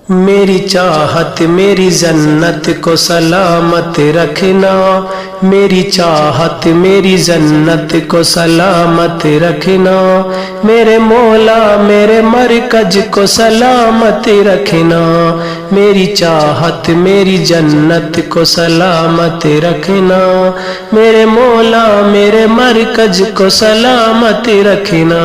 मेरी चाहत मेरी जन्नत को सलामत रखना, मेरी चाहत मेरी जन्नत को सलामत रखना, मेरे मौला मेरे मरकज को सलामत रखना, मेरी चाहत मेरी जन्नत को सलामत रखना, मेरे मौला मेरे मरकज को सलामत रखना।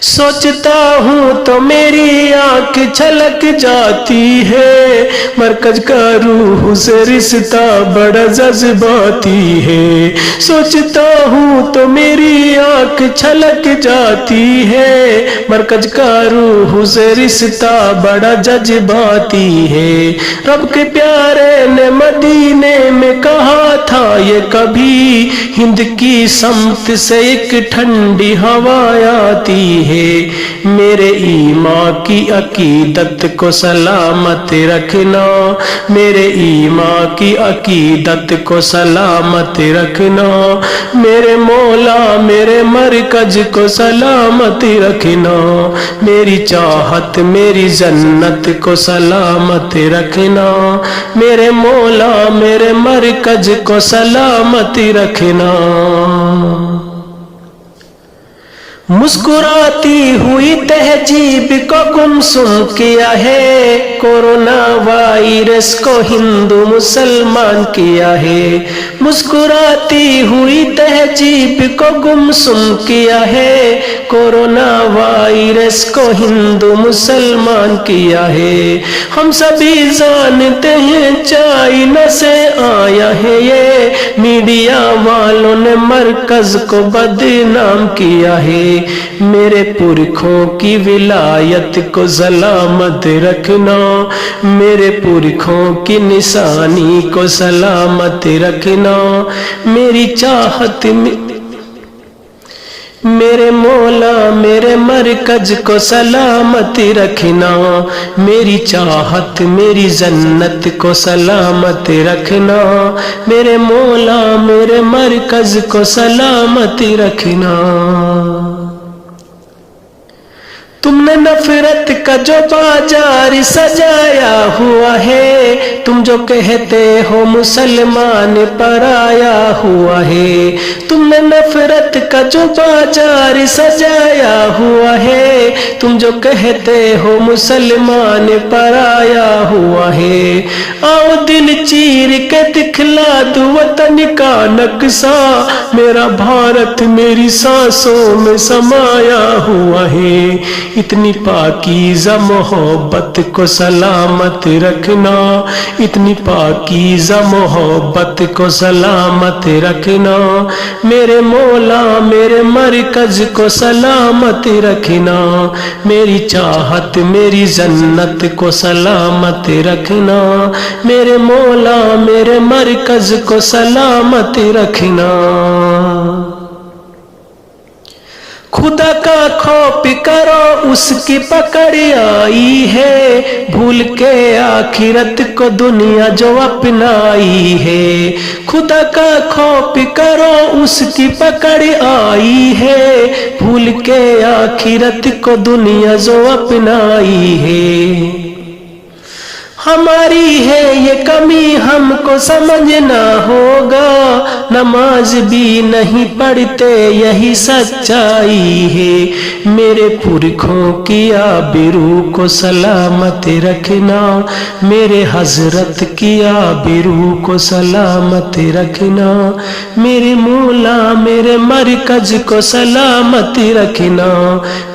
सोचता हूँ तो मेरी आँख छलक जाती है, मरकज का रूह से रिश्ता बड़ा जज्बाती है। सोचता हूँ तो मेरी आँख छलक जाती है, मरकज का रूह से रिश्ता बड़ा जज्बाती है। रब के प्यारे ने मदीने में कहा था ये कभी, हिंद की समत से एक ठंडी हवा आती है। मेरे ईमान की अकीदत को सलामत रखना, मेरे ईमान की अकीदत को सलामत रखना, मेरे मौला मेरे मरकज को सलामत रखना, मेरी चाहत मेरी जन्नत को सलामत रखना, मेरे मौला मेरे मरकज को सलामत रखना। मुस्कुराती हुई तहजीब को गुमसुम किया है, कोरोना वायरस को हिंदू मुसलमान किया है। मुस्कुराती हुई तहजीब को गुमसुम किया है, कोरोना वायरस को हिंदू मुसलमान किया है। हम सभी जानते हैं चाइना से आया है ये, मीडिया वालों ने मरकज को बदनाम किया है। मेरे पुरखों की विलायत को सलामत रखना, मेरे पुरखों की निशानी को सलामत रखना, मेरी चाहत मेरे मौला मेरे मरकज को सलामत रखना, मेरी चाहत मेरी जन्नत को सलामत रखना, मेरे मौला मेरे मरकज को सलामत रखना। तुमने नफरत का जो बाजार सजाया हुआ है, तुम जो कहते हो मुसलमान पराया हुआ है। तुमने नफरत का जो बाजार सजाया हुआ है, तुम जो कहते हो मुसलमान पराया हुआ है। आओ दिल चीर के दिखला दो वतन का नक्शा, मेरा भारत मेरी सांसों में समाया हुआ है। इतनी पाकीज़ा मोहब्बत को सलामत रखना, इतनी पाकीज़ा मोहब्बत को सलामत रखना, मेरे मौला मेरे मरकज को सलामत रखना, मेरी चाहत मेरी जन्नत को सलामत रखना, मेरे मौला मेरे मरकज को सलामत रखना। खुदा का खौफ करो उसकी पकड़ आई है, भूल के आखिरत को दुनिया जो अपनाई है। खुदा का खौफ करो उसकी पकड़ आई है, भूल के आखिरत को दुनिया जो अपनाई है। हमारी है ये कमी हमको समझना होगा, नमाज भी नहीं पढ़ते यही सच्चाई है। मेरे पुरखों की आबरू को सलामत रखना, मेरे हजरत की आबरू को सलामत रखना, मेरे मौला मेरे मरकज को सलामत रखना,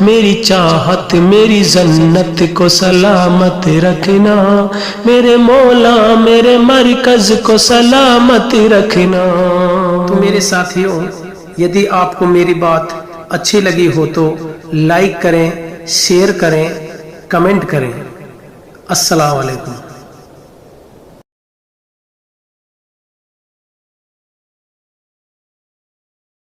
मेरी चाहत मेरी जन्नत को सलामत रखना, मेरे मौला मेरे मरकज को सलामत रखना। तो मेरे साथियों, यदि आपको मेरी बात अच्छी लगी हो तो लाइक करें, शेयर करें, कमेंट करें। अस्सलाम वालेकुम।